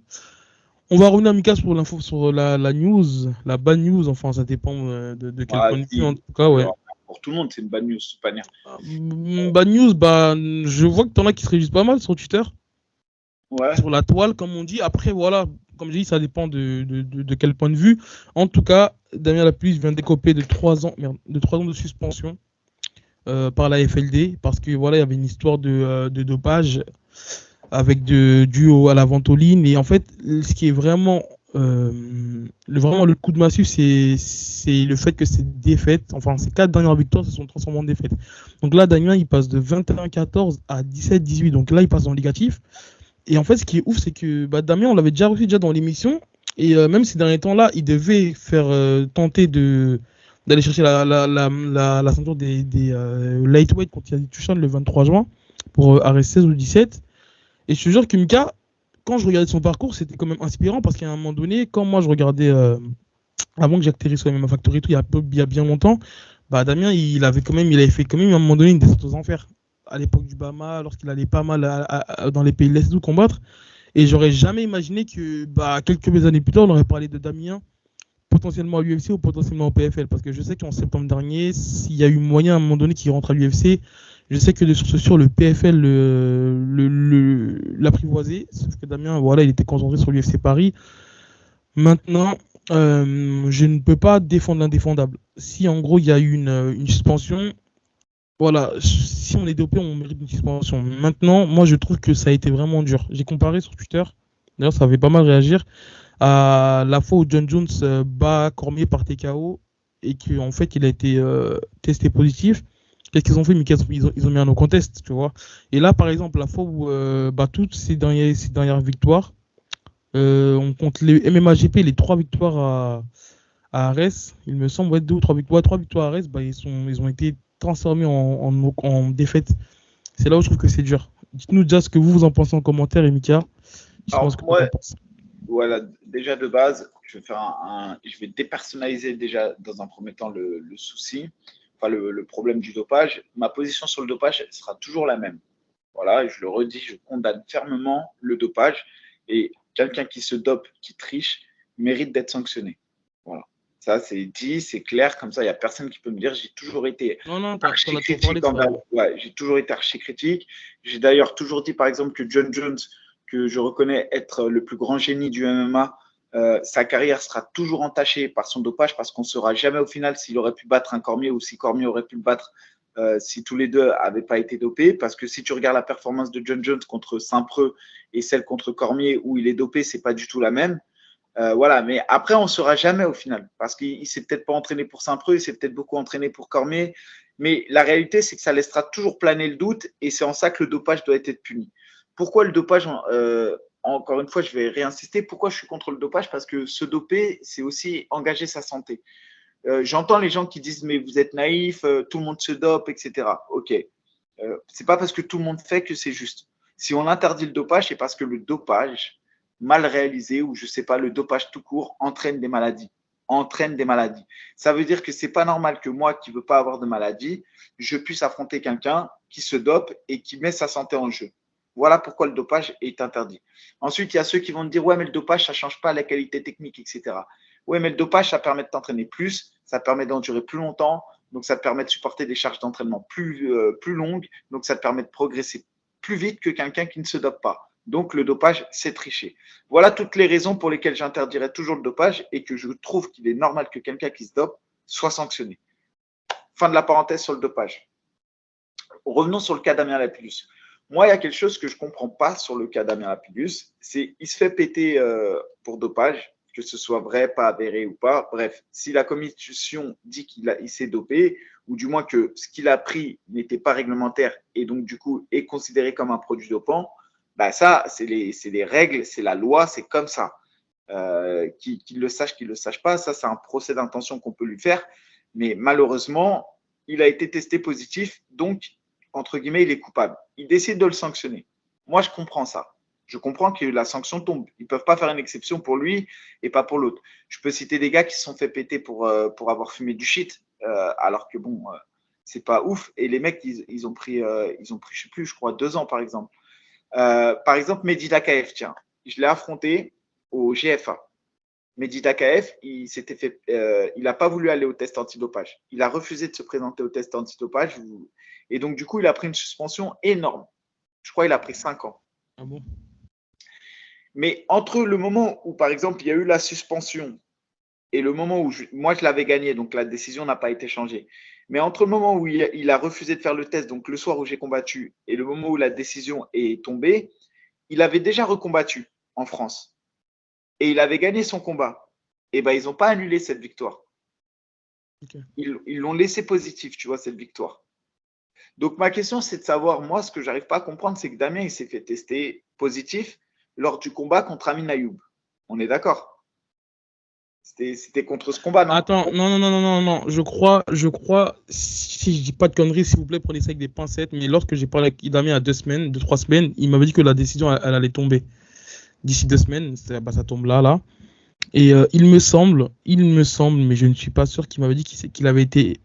On va revenir, Mika, sur l'info, sur la news, la bad news. Enfin, ça dépend de quel point de vue. En tout cas, ouais. Pour tout le monde, c'est une bad news, toute manière. Bad news, je vois que t'en as qui se réjouissent pas mal sur Twitter. Ouais. Sur la toile, comme on dit. Après, voilà, comme j'ai dit, ça dépend de quel point de vue. En tout cas, Damien Lapuisse vient d'écoper de 3 ans de suspension par la FLD parce que voilà, il y avait une histoire de dopage avec dû à la ventoline. Et en fait, ce qui est vraiment le coup de massue, c'est le fait que ces défaites, enfin ces 4 dernières victoires se sont transformées en défaites. Donc là, Damien, il passe de 21-14 à 17-18. Donc là, il passe en négatif. Et en fait, ce qui est ouf, c'est que Damien, on l'avait déjà reçu dans l'émission. Et même ces derniers temps-là, il devait tenter d'aller chercher la ceinture des lightweight contre Yadi Tuchan le 23 juin pour arrêt 16 ou 17. Et je te jure que Mika, quand je regardais son parcours, c'était quand même inspirant parce qu'à un moment donné, quand moi je regardais, avant que j'atterrisse sur MMA Factory, tout, il y a bien longtemps, Damien, il avait fait quand même à un moment donné une descente aux enfers. À l'époque du Bama, lorsqu'il allait pas mal dans les pays de l'Est combattre. Et j'aurais jamais imaginé que quelques années plus tard, on aurait parlé de Damien potentiellement à l'UFC ou potentiellement au PFL. Parce que je sais qu'en septembre dernier, s'il y a eu moyen à un moment donné qu'il rentre à l'UFC, je sais que de source sûre, le PFL l'apprivoisait. Sauf que Damien, voilà, il était concentré sur l'UFC Paris. Maintenant, je ne peux pas défendre l'indéfendable. Si en gros il y a eu une suspension, voilà, si on est dopé, on mérite une suspension. Maintenant, moi je trouve que ça a été vraiment dur. J'ai comparé sur Twitter, d'ailleurs ça avait pas mal réagir, à la fois où John Jones bat Cormier par TKO et qu'en fait il a été testé positif. Qu'est-ce qu'ils ont fait? Mais ils ont mis un no contest, tu vois. Et là, par exemple, la fois où toutes ces dernières victoires, on compte les MMA-GP, les 3 victoires à Arès, il me semble, ouais, 2 ou 3 victoires. 3 victoires à Arès, ils ont été transformés en défaite. C'est là où je trouve que c'est dur. Dites-nous déjà ce que vous en pensez en commentaire, et Mika. Alors, moi, voilà, déjà de base, je vais dépersonnaliser déjà dans un premier temps le souci, enfin le problème du dopage. Ma position sur le dopage sera toujours la même. Voilà, je le redis, je condamne fermement le dopage et quelqu'un qui se dope, qui triche, mérite d'être sanctionné. Voilà. Ça, c'est dit, c'est clair, comme ça, il n'y a personne qui peut me dire. J'ai toujours été archi critique. J'ai toujours été archi critique. J'ai d'ailleurs toujours dit, par exemple, que John Jones, que je reconnais être le plus grand génie du MMA, sa carrière sera toujours entachée par son dopage parce qu'on ne saura jamais au final s'il aurait pu battre un Cormier ou si Cormier aurait pu le battre si tous les deux n'avaient pas été dopés. Parce que si tu regardes la performance de John Jones contre Saint-Preux et celle contre Cormier où il est dopé, ce n'est pas du tout la même. Voilà, mais après, on ne saura jamais au final parce qu'il ne s'est peut-être pas entraîné pour Saint-Preux, il s'est peut-être beaucoup entraîné pour Cormier. Mais la réalité, c'est que ça laissera toujours planer le doute et c'est en ça que le dopage doit être puni. Pourquoi le dopage encore une fois, je vais réinsister. Pourquoi je suis contre le dopage? Parce que se doper, c'est aussi engager sa santé. J'entends les gens qui disent mais vous êtes naïf, tout le monde se dope, etc. Ok, c'est pas parce que tout le monde fait que c'est juste. Si on interdit le dopage, c'est parce que le dopage mal réalisé ou je sais pas, le dopage tout court entraîne des maladies. Entraîne des maladies. Ça veut dire que c'est pas normal que moi qui veux pas avoir de maladie, je puisse affronter quelqu'un qui se dope et qui met sa santé en jeu. Voilà pourquoi le dopage est interdit. Ensuite, il y a ceux qui vont te dire ouais mais le dopage ça change pas la qualité technique, etc. Ouais mais le dopage ça permet de t'entraîner plus, ça permet d'endurer plus longtemps, donc ça te permet de supporter des charges d'entraînement plus longues, donc ça te permet de progresser plus vite que quelqu'un qui ne se dope pas. Donc le dopage, c'est tricher. Voilà toutes les raisons pour lesquelles j'interdirais toujours le dopage et que je trouve qu'il est normal que quelqu'un qui se dope soit sanctionné. Fin de la parenthèse sur le dopage. Revenons sur le cas Damien Lapillus. Moi, il y a quelque chose que je ne comprends pas sur le cas Damien Lapillus, c'est qu'il se fait péter pour dopage, que ce soit vrai, pas avéré ou pas. Bref, si la commission dit qu'il s'est dopé, ou du moins que ce qu'il a pris n'était pas réglementaire et donc du coup est considéré comme un produit dopant, bah ça, c'est les règles, c'est la loi, c'est comme ça. Qu'il le sache, qu'il ne le sache pas, ça c'est un procès d'intention qu'on peut lui faire. Mais malheureusement, il a été testé positif, donc entre guillemets, il est coupable. Il décide de le sanctionner. Moi, je comprends ça. Je comprends que la sanction tombe. Ils ne peuvent pas faire une exception pour lui et pas pour l'autre. Je peux citer des gars qui se sont fait péter pour avoir fumé du shit, alors que bon, c'est pas ouf. Et les mecs, ils ont pris, je sais plus, je crois 2 ans par exemple. Par exemple, Mehdi Dakaev, tiens, je l'ai affronté au GFA. Mehdi Dakaev, il n'a pas voulu aller au test antidopage. Il a refusé de se présenter au test antidopage. Et donc, du coup, il a pris une suspension énorme. Je crois qu'il a pris 5 ans. Ah bon? Mais entre le moment où, par exemple, il y a eu la suspension et le moment où moi, je l'avais gagné, donc la décision n'a pas été changée. Mais entre le moment où il a refusé de faire le test, donc le soir où j'ai combattu, et le moment où la décision est tombée, il avait déjà recombattu en France. Et il avait gagné son combat. Et ben, ils n'ont pas annulé cette victoire. Okay. Ils l'ont laissé positif, tu vois, cette victoire. Donc, ma question, c'est de savoir, moi, ce que je n'arrive pas à comprendre, c'est que Damien, il s'est fait tester positif lors du combat contre Amin Ayoub. On est d'accord? C'était contre ce combat, non? Attends, non. Je crois, si je dis pas de conneries, s'il vous plaît, prenez ça avec des pincettes. Mais lorsque j'ai parlé avec Damien il y a 2-3 semaines, il m'avait dit que la décision, elle allait tomber. D'ici 2 semaines, ça tombe là. Et il me semble, mais je ne suis pas sûr, qu'il m'avait dit qu'il avait été.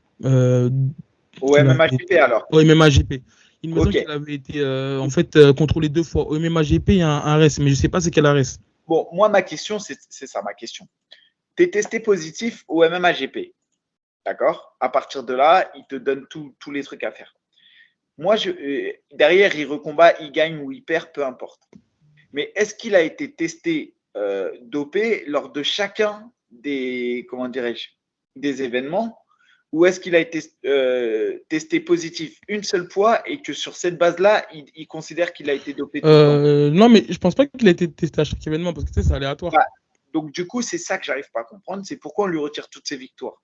Au MMAGP alors? Au MMAGP. Il me semble qu'il avait été contrôlé 2 fois. Au MMAGP, il y a un arrest, mais je ne sais pas c'est quel arrest. Bon, moi, ma question, c'est ça, ma question. Tu es testé positif au MMAGP. D'accord? À partir de là, il te donne tous les trucs à faire. Moi, derrière, il recombat, il gagne ou il perd, peu importe. Mais est-ce qu'il a été testé dopé lors de chacun des, des événements, ou est-ce qu'il a été testé positif une seule fois et que sur cette base-là, il considère qu'il a été dopé tout le temps? Non, mais je pense pas qu'il a été testé à chaque événement parce que c'est aléatoire. Bah, donc, du coup, c'est ça que j'arrive pas à comprendre. C'est pourquoi on lui retire toutes ses victoires.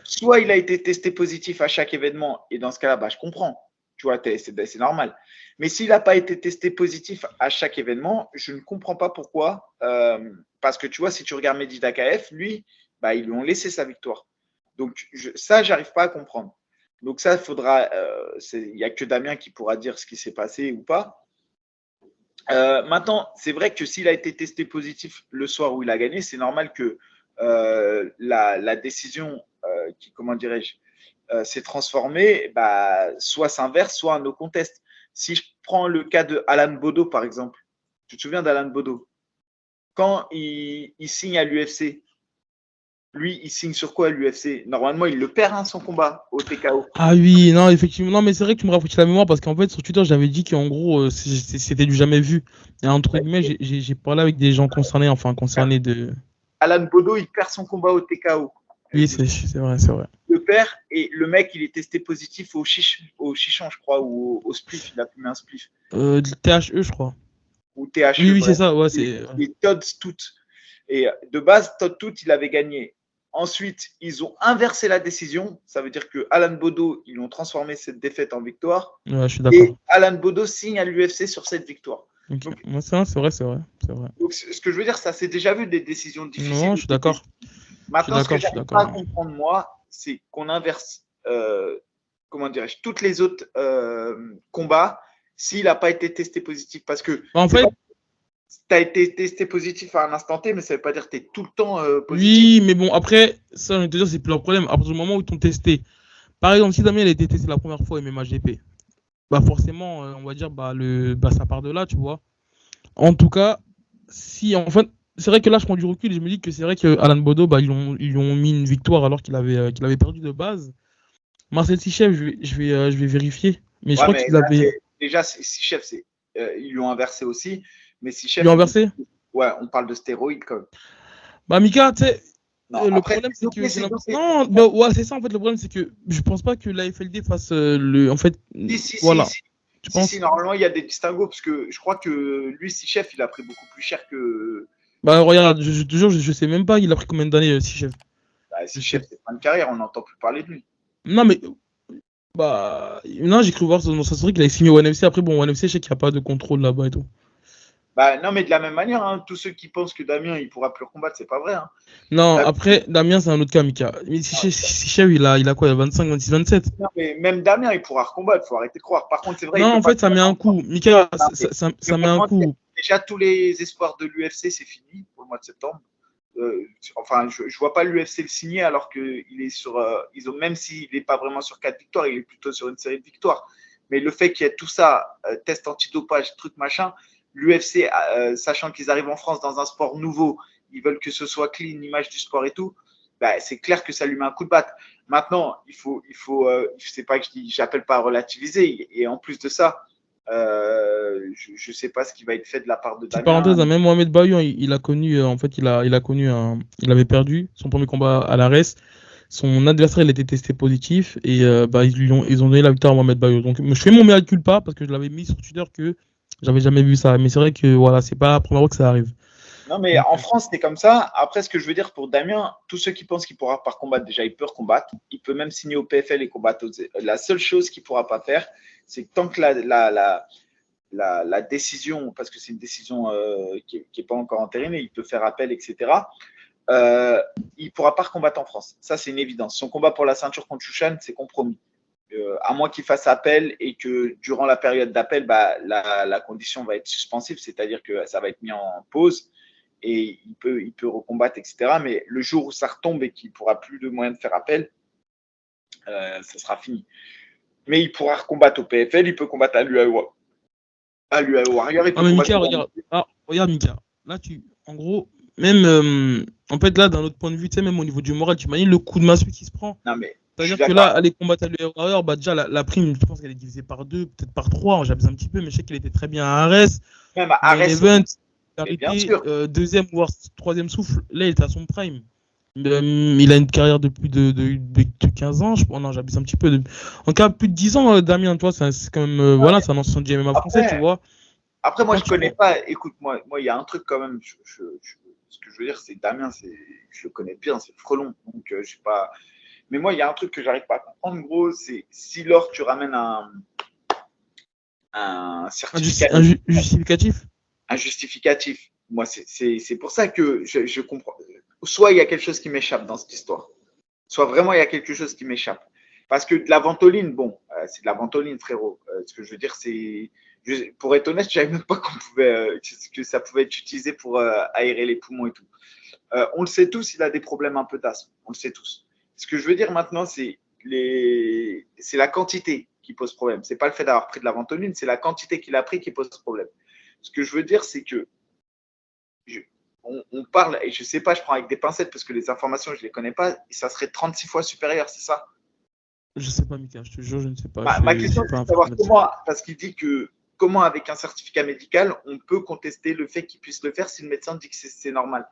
Soit il a été testé positif à chaque événement et dans ce cas-là, je comprends. Tu vois, c'est normal. Mais s'il n'a pas été testé positif à chaque événement, je ne comprends pas pourquoi. Parce que tu vois, si tu regardes Mehdi Dakaev, lui, ils lui ont laissé sa victoire. Donc, ça, j'arrive pas à comprendre. Donc, ça, il faudra. Il n'y a que Damien qui pourra dire ce qui s'est passé ou pas. Maintenant, c'est vrai que s'il a été testé positif le soir où il a gagné, c'est normal que la décision qui, s'est transformée, soit s'inverse, soit un no contest. Si je prends le cas de Alan Bodo, par exemple, tu te souviens d'Alan Bodo? Quand il signe à l'UFC, lui, il signe sur quoi à l'UFC? Normalement, il le perd, son combat au TKO. Ah oui, non, effectivement. Non, mais c'est vrai que tu me rafraîchis la mémoire parce qu'en fait, sur Twitter, j'avais dit qu'en gros, c'était du jamais vu. Et entre guillemets, j'ai parlé avec des gens concernés de. Alan Bodo, il perd son combat au TKO. Oui, c'est vrai. Le perd et le mec, il est testé positif au chichon, je crois, ou au spliff. Il a fumé un spliff. THE, je crois. Ou THE. Oui, c'est ça. Ouais, et Todd Stout. Et de base, Todd Stout, il avait gagné. Ensuite, ils ont inversé la décision. Ça veut dire que Alan Bodo, ils ont transformé cette défaite en victoire. Ouais, je suis d'accord. Et Alan Bodo signe à l'UFC sur cette victoire. Ok. Donc, Moi, c'est vrai, c'est vrai. C'est vrai. donc, ce que je veux dire, ça s'est déjà vu des décisions difficiles. Non, je suis d'accord. Je suis Maintenant, ce que d'accord, je suis j'arrive pas à d'accord. comprendre, moi, c'est qu'on inverse, comment dirais-je, toutes les autres combats s'il n'a pas été testé positif. Parce que En c'est pas fait, que tu as été testé positif à un instant T, mais ça ne veut pas dire que tu es tout le temps positif. oui, mais bon, après, ça, je vais te dire, c'est plus leur problème. À partir du moment où ils t'ont testé. Par exemple, si Damien il a été testé la première fois au MMAGP, bah forcément, on va dire, ça part de là, tu vois. En tout cas, si, en fait, c'est vrai que là, je prends du recul et je me dis que c'est vrai que Alan Bodo, bah, ils lui ont mis une victoire alors qu'il avait perdu de base. Marcel Tichev, je vais vérifier. Mais je Ouais, crois mais qu'il là, avait. déjà, si chef, ils lui ont inversé aussi. Mais si Ils lui chef, ont inversé? ouais, on parle de stéroïdes quand même. Bah, Mika, tu sais, Non, le après, problème, c'est que dopé, j'ai c'est l'impression. dopé. Non, bah, ouais, c'est ça, en fait, le problème, c'est que je pense pas que la FLD fasse le. En fait, Si, si, si, voilà. si. Tu Si, penses? normalement, il y a des distinguos, parce que je crois que lui, si chef, il a pris beaucoup plus cher que. Bah, regarde, je te jure, je sais même pas, il a pris combien d'années, si chef. Bah, Je si sais. chef, c'est fin de carrière, on n'entend plus parler de lui. Non, mais bah, non, j'ai cru voir dans sa story qu'il avait signé au NFC. Après, bon, au NFC, je sais qu'il n'y a pas de contrôle là-bas et tout. Bah, non, mais de la même manière, hein, tous ceux qui pensent que Damien, il pourra plus combattre, c'est pas vrai. Hein. Non, Damien, après, Damien, c'est un autre cas, Mika. Mais si Chef, il a quoi? Il a 25, 26, 27. non, mais même Damien, il pourra recombattre, il faut arrêter de croire. Par contre, c'est vrai, il Non, peut en pas fait, le ça faire met un encore. coup. Mika, Non, mais je vais ça met pas te un mentir. coup. Déjà, tous les espoirs de l'UFC, c'est fini pour le mois de septembre. Enfin, je vois pas l'UFC le signer alors qu'il est sur. Même s'il n'est pas vraiment sur 4 victoires, il est plutôt sur une série de victoires. Mais le fait qu'il y ait tout ça, test antidopage, truc machin, l'UFC, sachant qu'ils arrivent en France dans un sport nouveau, ils veulent que ce soit clean, l'image du sport et tout, bah, c'est clair que ça lui met un coup de batte. Maintenant, c'est pas que j'appelle pas à relativiser. Et en plus de ça, je ne sais pas ce qui va être fait de la part de Petite Damien. parenthèse, hein, même Mohamed Bayoun, il a connu, en fait, il a connu il avait perdu son premier combat à l'ARES. Son adversaire, il était testé positif et bah, ils ont donné la victoire à Mohamed Bayoun. Donc, je fais mon mea culpa parce que je l'avais mis sur Twitter que j'avais jamais vu ça. Mais c'est vrai que voilà, c'est pas la première fois que ça arrive. Non, mais Donc, en France, c'est comme ça. Après, ce que je veux dire pour Damien, tous ceux qui pensent qu'il pourra pas combattre, déjà, il peut combattre. Il peut même signer au PFL et combattre. La seule chose qu'il pourra pas faire, c'est que tant que la décision, parce que c'est une décision qui n'est pas encore entérinée, il peut faire appel, etc. Il ne pourra pas combattre en France. Ça, c'est une évidence. Son combat pour la ceinture contre Chouchan, c'est compromis. À moins qu'il fasse appel et que durant la période d'appel, bah, la condition va être suspensive, c'est-à-dire que ça va être mis en pause et il peut recombattre, etc. Mais le jour où ça retombe et qu'il ne pourra plus de moyens de faire appel, ça sera fini. Mais il pourra recombattre au PFL, il peut combattre à l'UAE Warrior, il ah, peut mais combattre Mika, au regarde. Ah, regarde, Mika. Là, en gros, même, en fait, là, d'un autre point de vue, tu sais, même au niveau du moral, tu imagines le coup de massue qui se prend. Non, mais je suis C'est-à-dire que d'accord. là, aller combattre à l'URL, bah déjà, la prime, je pense qu'elle est divisée par deux, peut-être par trois. J'abuse un petit peu, mais je sais qu'il était très bien à Arès. Même à Main Arès, event, mais bien arrêté, sûr. deuxième, voire troisième souffle. Là, il est à son prime. Il a une carrière de plus de 15 ans, je pense. Non, j'abuse un petit peu. En tout cas, plus de 10 ans, Damien, toi, c'est quand même. Voilà, c'est un ancien du MMA français, tu Après, vois. après, moi, Quand je tu connais prends. pas. Écoute, moi, il y a un truc quand même. Ce que je veux dire, c'est Damien, je le connais bien, c'est le frelon. Donc, je sais pas. Mais moi, il y a un truc que j'arrive pas à comprendre, gros, c'est si lors tu ramènes un certificat, Justificatif? un justificatif. Moi, c'est pour ça que je comprends. Soit il y a quelque chose qui m'échappe dans cette histoire, soit vraiment il y a quelque chose qui m'échappe. Parce que de la ventoline, bon, c'est de la ventoline, frérot. Ce que je veux dire, c'est. Pour être honnête, je ne savais même pas que ça pouvait être utilisé pour aérer les poumons et tout. On le sait tous, il a des problèmes un peu d'asthme. On le sait tous. Ce que je veux dire maintenant, c'est la quantité qui pose problème. Ce n'est pas le fait d'avoir pris de la ventoline, c'est la quantité qu'il a pris qui pose problème. Ce que je veux dire, c'est que on parle, et je ne sais pas, je prends avec des pincettes parce que les informations, je ne les connais pas, et ça serait 36 fois supérieur, c'est ça? Je sais pas, Mika, je te jure, je ne sais pas. Ma Je question, suis pas c'est de savoir informatique. comment, parce qu'il dit que comment, avec un certificat médical, on peut contester le fait qu'il puisse le faire si le médecin dit que c'est normal.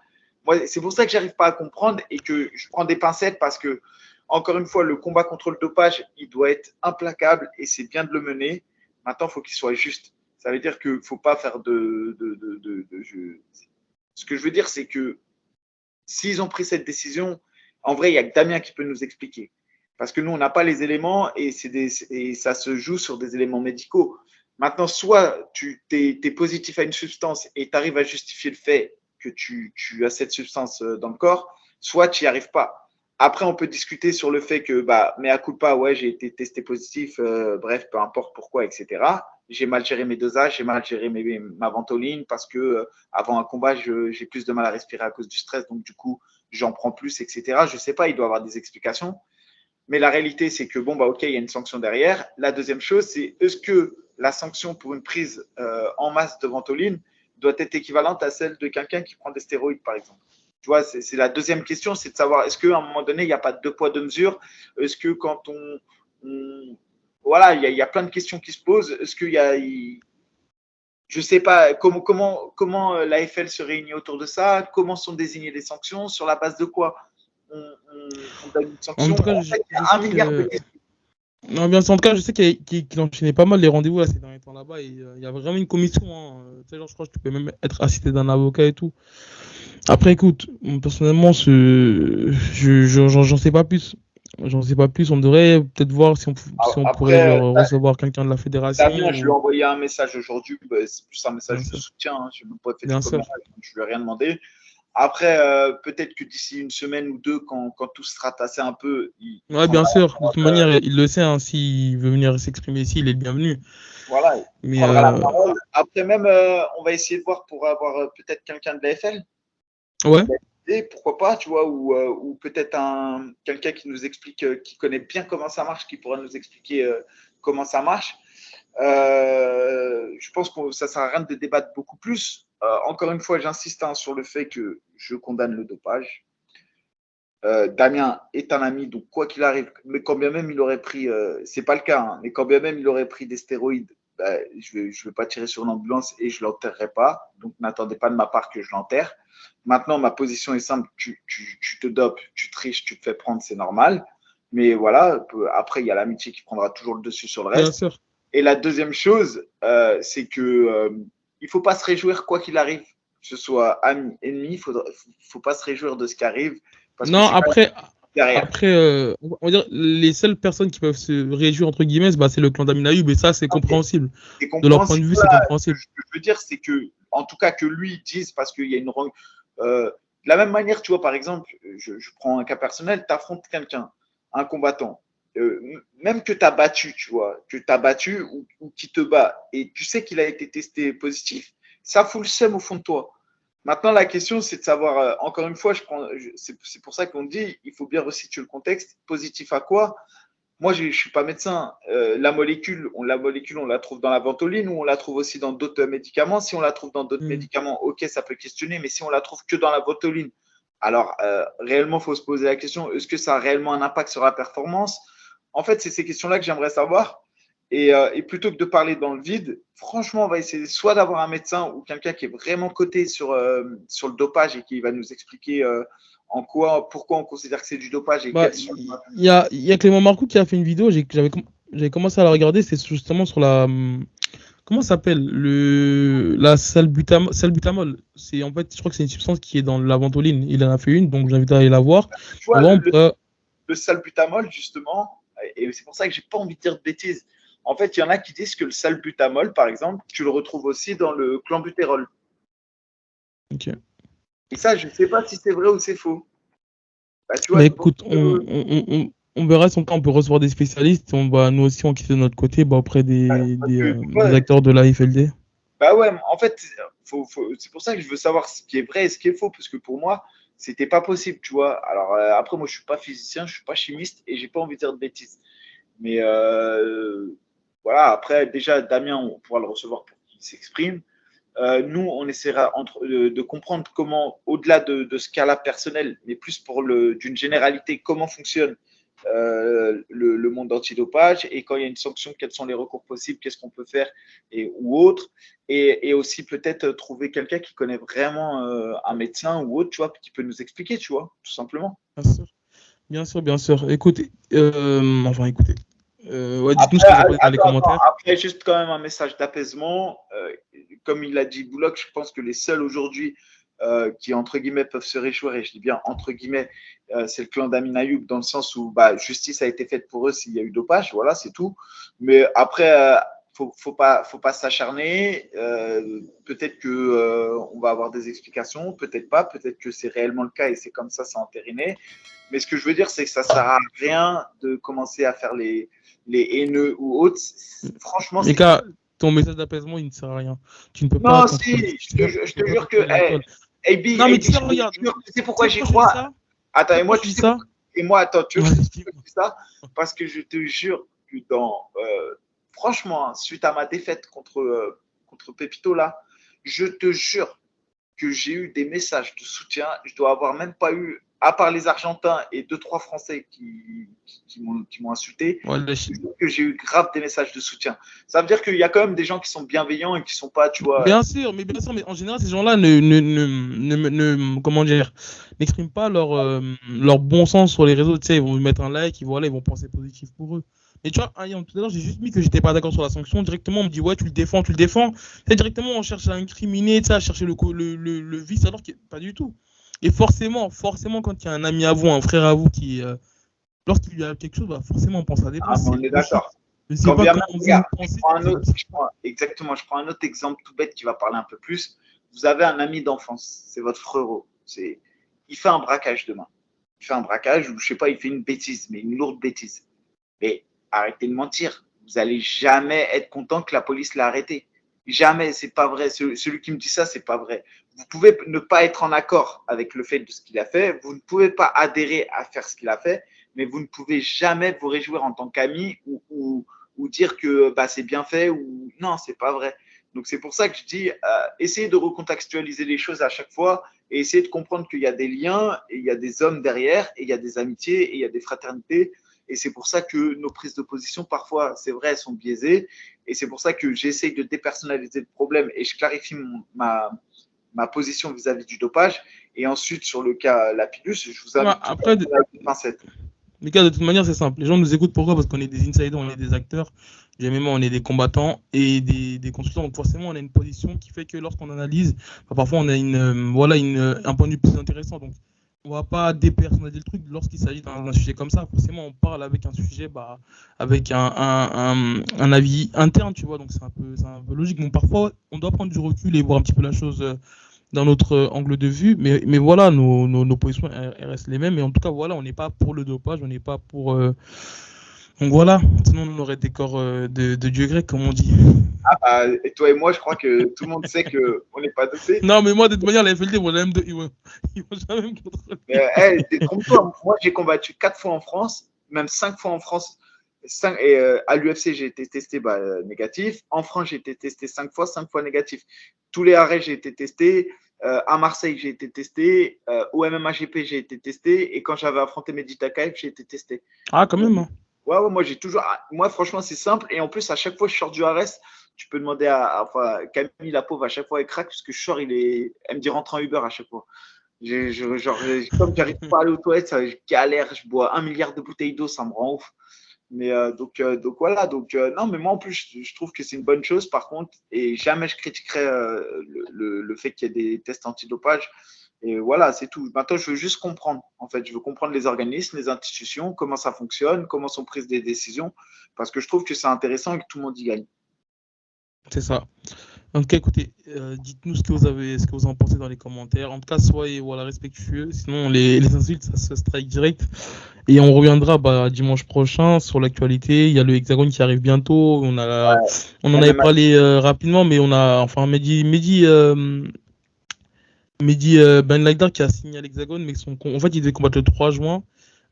Moi, c'est pour ça que j'arrive pas à comprendre et que je prends des pincettes parce que, encore une fois, le combat contre le dopage, il doit être implacable et c'est bien de le mener. Maintenant, il faut qu'il soit juste. Ça veut dire qu'il ne faut pas faire de jeu. Ce que je veux dire, c'est que s'ils ont pris cette décision, en vrai, il n'y a que Damien qui peut nous expliquer. Parce que nous, on n'a pas les éléments et ça se joue sur des éléments médicaux. Maintenant, soit tu es positif à une substance et tu arrives à justifier le fait que tu as cette substance dans le corps, soit tu n'y arrives pas. Après, on peut discuter sur le fait que, mais à coup de pas, ouais, j'ai été testé positif, bref, peu importe pourquoi, etc. J'ai mal géré mes dosages, j'ai mal géré ma ventoline parce que avant un combat, j'ai plus de mal à respirer à cause du stress, donc du coup, j'en prends plus, etc. Je sais pas, il doit y avoir des explications. Mais la réalité, c'est que, ok, il y a une sanction derrière. La deuxième chose, c'est est-ce que la sanction pour une prise en masse de ventoline doit être équivalente à celle de quelqu'un qui prend des stéroïdes, par exemple? Tu vois, c'est la deuxième question, c'est de savoir est-ce qu'à un moment donné, il n'y a pas de deux poids, deux mesures? Est-ce que quand voilà, il y a plein de questions qui se posent. Est-ce qu'il y a. Je ne sais pas comment l'AFL se réunit autour de ça, comment sont désignées les sanctions, sur la base de quoi on donne une En sanction. tout cas, En fait, il y je a un sais milliard de que. questions. Non, bien sûr, en tout cas, je sais qu'il enchaînait pas mal les rendez-vous là, ces derniers temps là-bas. Et il y a vraiment une commission. Hein. Tu sais, genre, je crois que tu peux même être assisté d'un avocat et tout. Après, écoute, personnellement, j'en sais pas plus. J'en sais pas plus. On devrait peut-être voir si on pourrait Après, genre, recevoir quelqu'un de la fédération. Damien, je lui ai envoyé un message aujourd'hui. C'est plus un Bien message de sûr. soutien. Hein. Je n'ai même pas fait de Bien sûr. commentaire. Je ne lui ai rien demandé. Après, peut-être que d'ici une semaine ou deux, quand tout sera tassé un peu, il Ouais, bien prendra sûr. la De toute parole. manière, il le sait. Hein, s'il veut venir s'exprimer ici, il est le bienvenu. Voilà, il Mais prendra la parole. Après, même, on va essayer de voir pour avoir peut-être quelqu'un de l'AFL. ouais. Et pourquoi pas, tu vois, ou peut-être quelqu'un qui nous explique, qui connaît bien comment ça marche, qui pourra nous expliquer comment ça marche. Je pense que ça ne sert à rien de débattre beaucoup plus. Encore une fois, j'insiste sur le fait que je condamne le dopage. Damien est un ami, donc quoi qu'il arrive, mais quand bien même il aurait pris, c'est pas le cas, hein, mais quand bien même il aurait pris des stéroïdes, je vais pas tirer sur l'ambulance et je l'enterrerai pas. Donc n'attendez pas de ma part que je l'enterre. Maintenant, ma position est simple, tu te dopes, tu triches, tu te fais prendre, c'est normal. Mais voilà, après, il y a l'amitié qui prendra toujours le dessus sur le Bien reste. sûr. Et la deuxième chose, c'est que il faut pas se réjouir quoi qu'il arrive, que ce soit ami, ennemi, faut pas se réjouir de ce qui arrive parce que Non, c'est pas après, derrière. après on va dire, les seules personnes qui peuvent se réjouir, entre guillemets, c'est le clan d'Amin Ayoub, et ça, c'est compréhensible. C'est De leur point de compréhensible. vue, c'est Voilà. Ce compréhensible. que je veux dire, c'est que, en tout cas, que lui dise, parce qu'il y a une. De la même manière, tu vois, par exemple, je prends un cas personnel, tu affrontes quelqu'un, un combattant, même que tu as battu, tu vois, que tu as battu ou qui te bat, et tu sais qu'il a été testé positif, ça fout le seum au fond de toi. Maintenant, la question, c'est de savoir, encore une fois, c'est pour ça qu'on dit, il faut bien resituer le contexte, positif à quoi? Moi, je ne suis pas médecin. La molécule, on la trouve dans la ventoline ou on la trouve aussi dans d'autres médicaments. Si on la trouve dans d'autres Hmm. médicaments, ok, ça peut questionner, mais si on la trouve que dans la ventoline, alors réellement, il faut se poser la question, est-ce que ça a réellement un impact sur la performance? En fait, c'est ces questions-là que j'aimerais savoir. Et plutôt que de parler dans le vide, franchement, on va essayer soit d'avoir un médecin ou quelqu'un qui est vraiment coté sur le dopage et qui va nous expliquer pourquoi on considère que c'est du dopage et quels sont. Il y a Clément Marcoux qui a fait une vidéo, j'avais commencé à la regarder, c'est justement sur la. Comment ça s'appelle? La salbutamol. C'est, en fait, je crois que c'est une substance qui est dans la ventoline. Il en a fait une, donc j'invite à aller la voir. Tu vois, En vrai, on pourrait. le salbutamol, justement, et c'est pour ça que j'ai pas envie de dire de bêtises. En fait, il y en a qui disent que le salbutamol, par exemple, tu le retrouves aussi dans le clenbuterol. Ok. Et ça, je ne sais pas si c'est vrai ou c'est faux. Bah, tu vois, Bah c'est pour écoute, ça que, on verra si on peut recevoir des spécialistes. On va nous aussi enquêter de notre côté auprès parce que, tu vois, des acteurs de la FLD. bah ouais, en fait, c'est pour ça que je veux savoir ce qui est vrai et ce qui est faux, parce que pour moi, c'était pas possible, tu vois. Alors après, moi, je suis pas physicien, je suis pas chimiste et j'ai pas envie de dire de bêtises. Mais voilà, après, déjà, Damien, on pourra le recevoir pour qu'il s'exprime. Nous, on essaiera de comprendre comment, au-delà de ce cas-là personnel, mais plus d'une généralité, comment fonctionne le monde antidopage et quand il y a une sanction, quels sont les recours possibles, qu'est-ce qu'on peut faire ou autre. Et aussi peut-être trouver quelqu'un qui connaît vraiment un médecin ou autre, tu vois, qui peut nous expliquer, tu vois, tout simplement. Bien sûr, bien sûr, bien sûr. Écoutez, écoutez. Ouais, dites-nous ce Après, que vous en pensez dans les attends, commentaires. après, juste quand même un message d'apaisement. Comme il l'a dit Bouloc, je pense que les seuls aujourd'hui qui, entre guillemets, peuvent se réjouir, et je dis bien entre guillemets, c'est le clan d'Amin Ayoub, dans le sens où justice a été faite pour eux s'il y a eu dopage, voilà, c'est tout. Mais après, faut pas s'acharner. Peut-être que on va avoir des explications, peut-être pas, peut-être que c'est réellement le cas et c'est comme ça, c'est entériné. Mais ce que je veux dire, c'est que ça sert à rien de commencer à faire les haineux ou autres. Franchement, c'est Mika, ton message d'apaisement, il ne sert à rien. Tu ne peux pas non, contrôler. si, Tu ne je peux te pas jure que contrôler l'alcool. AB, Non, mais AB, tu sais, je te regarde. jure, tu sais Tu pourquoi sais j'y pourquoi je dis crois. ça? Attends, Tu sais et moi, pourquoi je tu dis sais ça? et moi, attends, tu Ouais, veux que je dis-moi. dise ça? Parce que je te jure que franchement, suite à ma défaite contre Pepito là, je te jure que j'ai eu des messages de soutien. Je dois avoir même pas eu, à part les Argentins et deux, trois Français qui m'ont insulté, Ouais, je te jure que j'ai eu grave des messages de soutien. Ça veut dire qu'il y a quand même des gens qui sont bienveillants et qui sont pas, tu vois. Bien sûr, mais en général, ces gens-là comment dire, n'expriment pas leur bon sens sur les réseaux. Tu sais, ils vont mettre un like, voilà, ils vont penser positif pour eux. Mais tu vois, tout à l'heure, j'ai juste mis que j'étais pas d'accord sur la sanction. Directement, on me dit, ouais, tu le défends, tu le défends. Et directement, on cherche à incriminer, tu sais, à chercher le vice, alors que pas du tout. Et forcément, quand il y a un ami à vous, un frère à vous lorsqu'il lui a quelque chose, bah, forcément, on pense à Ah, défense. mais C'est on est logique. d'accord. Je sais Quand pas bien même, comment vous regarde, pensez. exactement, je prends un autre exemple tout bête qui va parler un peu plus. Vous avez un ami d'enfance, c'est votre frérot. Il fait un braquage demain. Il fait un braquage, ou je sais pas, il fait une bêtise, mais une lourde bêtise. Mais arrêtez de mentir. Vous allez jamais être content que la police l'ait arrêté. Jamais, c'est pas vrai. Celui qui me dit ça, c'est pas vrai. Vous pouvez ne pas être en accord avec le fait de ce qu'il a fait. Vous ne pouvez pas adhérer à faire ce qu'il a fait, mais vous ne pouvez jamais vous réjouir en tant qu'ami ou dire que bah, c'est bien fait ou non, c'est pas vrai. Donc c'est pour ça que je dis, essayez de recontextualiser les choses à chaque fois et essayez de comprendre qu'il y a des liens et il y a des hommes derrière et il y a des amitiés et il y a des fraternités. Et c'est pour ça que nos prises de position, parfois, c'est vrai, elles sont biaisées. Et c'est pour ça que j'essaye de dépersonnaliser le problème et je clarifie ma position vis-à-vis du dopage. Et ensuite, sur le cas Lapidus, je vous Ouais, invite tout après, à une pincette. les gars, de toute manière, c'est simple. Les gens nous écoutent pourquoi? Parce qu'on est des insiders, on est des acteurs. Généralement, on est des combattants et des consultants. Donc, forcément, on a une position qui fait que lorsqu'on analyse, bah, parfois, on a un point de vue plus intéressant. Donc, on va pas dépersonnaliser le truc lorsqu'il s'agit d'un sujet comme ça. Forcément, on parle avec un sujet, bah, avec un avis interne, tu vois. Donc, c'est un peu logique. Donc, parfois, on doit prendre du recul et voir un petit peu la chose dans notre angle de vue. Mais voilà, nos positions elles restent les mêmes. Mais en tout cas, voilà, on n'est pas pour le dopage, on n'est pas pour. Donc voilà, sinon on aurait des corps de dieu grec, comme on dit. Et toi et moi, je crois que tout le monde sait qu'on n'est pas dopé. Non, mais moi, de toute manière, la FLD, ils vont jamais me contrôler. Hey, détrompe-toi, moi j'ai combattu 4 fois en France, même 5 fois en France. Et à l'UFC, j'ai été testé négatif. En France, j'ai été testé 5 fois négatif. Tous les arrêts, j'ai été testé. À Marseille, j'ai été testé. Au MMAGP, j'ai été testé. Et quand j'avais affronté Mehdi Takaev, j'ai été testé. Ah, quand même, hein. Ouais, moi j'ai toujours. Moi, franchement, c'est simple. Et en plus, à chaque fois que je sors du RS, tu peux demander enfin, Camille, la pauvre, à chaque fois, elle craque parce que je sors, elle me dit rentre en Uber à chaque fois. Comme j'arrive pas à aller aux toilettes, je galère, je bois 1 milliard de bouteilles d'eau, ça me rend ouf. Mais donc voilà, non, mais moi en plus, je trouve que c'est une bonne chose par contre, et jamais je critiquerai le fait qu'il y ait des tests antidopage. Et voilà, c'est tout. Maintenant, je veux juste comprendre. En fait, je veux comprendre les organismes, les institutions, comment ça fonctionne, comment sont prises des décisions, parce que je trouve que c'est intéressant et que tout le monde y gagne. C'est ça. En tout cas, écoutez, dites-nous ce que vous en pensez dans les commentaires. En tout cas, soyez voilà, respectueux, sinon les insultes, ça se strike direct. Et on reviendra bah, dimanche prochain sur l'actualité. Il y a le Hexagone qui arrive bientôt. On en avait MMA. parlé rapidement, mais on a enfin Mehdi Ben Laïdar qui a signé à l'Hexagone, mais en fait, il devait combattre le 3 juin.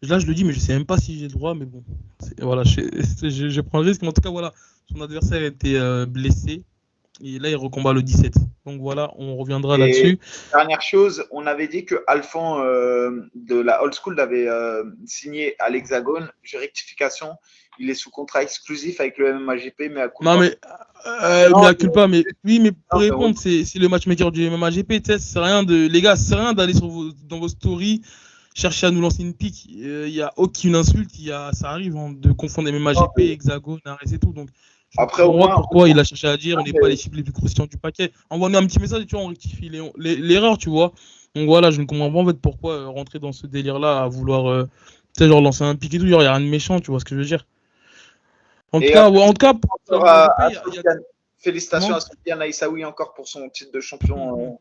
Là, je le dis, mais je sais même pas si j'ai le droit, mais bon, voilà, je prends le risque. Mais en tout cas, voilà, son adversaire était blessé. Et là, il recombat le 17. Donc voilà, on reviendra Et là-dessus. dernière chose, on avait dit que Alphon de la Old School avait signé à l'Hexagone. Rectification, il est sous contrat exclusif avec le MMAGP, mais à coup Non, pas. mais Non, à culpa, mais oui, mais non, pour répondre, c'est le matchmaker du MMAGP. C'est rien les gars, c'est rien d'aller dans vos stories chercher à nous lancer une pique. Il y a aucune insulte, ça arrive hein, de confondre MMAGP, Hexagone, Ares et tout. Donc, je après, au comprends pas moins, pourquoi il a cherché à dire on n'est pas mais les cibles les plus croustillantes du paquet. Envoie-nous un petit message et tu vois, on rectifie l'erreur, tu vois. Donc voilà, je ne comprends pas en fait pourquoi rentrer dans ce délire-là à vouloir, tu sais, genre lancer un pic et tout. Il n'y a rien de méchant, tu vois ce que je veux dire. En tout Et cas, pour la encore à MotoGP, il y a Sofiane. Félicitations comment à Sofiane Aïssaoui encore pour son titre de champion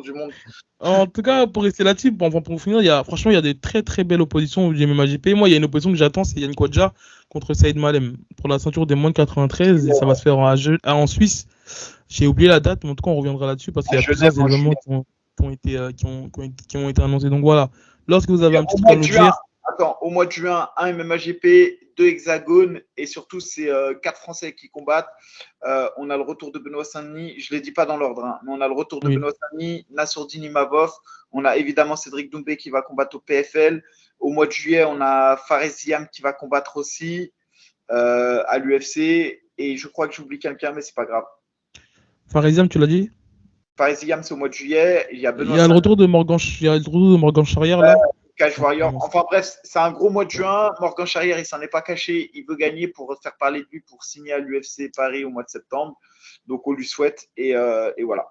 du monde. En tout cas, pour rester là-dessus, enfin, pour finir, franchement, il y a des très très belles oppositions du MMAGP. Moi, il y a une opposition que j'attends, c'est Yann Kodja contre Saïd Malem pour la ceinture des moins de 93 et ça va se faire en Suisse. J'ai oublié la date, mais en tout cas, on reviendra là-dessus parce qu'il y a plusieurs événements qui ont été annoncés. Donc voilà, lorsque vous avez un petit peu de dire. Au mois de juin, un MMAGP, 2 hexagones et surtout c'est 4 Français qui combattent. On a le retour de Benoît Saint-Denis, je ne les dis pas dans l'ordre, hein, mais on a le retour de Benoît Saint-Denis, Nassourdine Imavov, on a évidemment Cédric Doumbé qui va combattre au PFL. Au mois de juillet, on a Fares Ziam qui va combattre aussi à l'UFC et je crois que j'oublie quelqu'un, mais c'est pas grave. Fares Ziam, tu l'as dit? Fares Ziam, c'est au mois de juillet. Il y a le retour de Morgan Charrière là. Cage Warrior. Enfin bref, c'est un gros mois de juin. Morgan Charrière, il s'en est pas caché. Il veut gagner pour faire parler de lui pour signer à l'UFC Paris au mois de septembre. Donc on lui souhaite et voilà.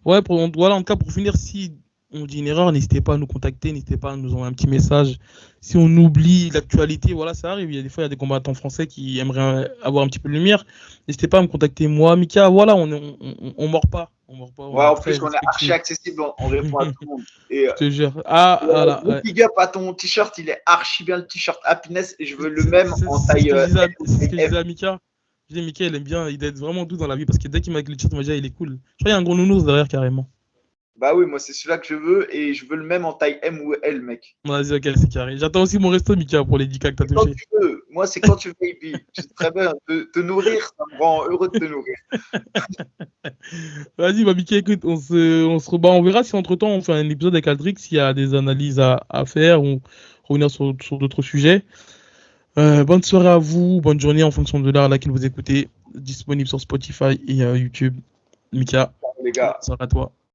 Ouais, voilà, en tout cas pour finir, si on dit une erreur, n'hésitez pas à nous contacter, n'hésitez pas à nous envoyer un petit message. Si on oublie l'actualité, voilà, ça arrive. Il y a des fois, il y a des combattants français qui aimeraient avoir un petit peu de lumière. N'hésitez pas à me contacter, moi, Mika. Voilà, on mord pas. Ouais, en plus, on est archi accessible, on répond à tout le monde. Et, je te jure. Voilà. Big up à ton t-shirt, il est archi bien le t-shirt Happiness et je veux le même en taille. C'est ce que je disais à Mika. Je disais, Mika, il aime bien, il doit être vraiment doux dans la vie parce que dès qu'il m'a avec le t-shirt, il m'a dit, il est cool. Je crois qu'il y a un gros nounours derrière carrément. Bah oui, moi c'est celui-là que je veux et je veux le même en taille M ou L, mec. Vas-y, ok, c'est carré. J'attends aussi mon resto, Mika, pour les 10 cas que t'as touché. Quand tu veux. Moi, c'est quand tu veux, baby. Je sais très bien. Te nourrir, ça me rend heureux de te nourrir. Vas-y, bah, Mika, écoute, on verra si entre temps on fait un épisode avec Aldric, s'il y a des analyses à faire ou revenir sur d'autres sujets. Bonne soirée à vous, bonne journée en fonction de l'heure à laquelle vous écoutez. Disponible sur Spotify et YouTube. Mika, les gars. bonne soirée à toi.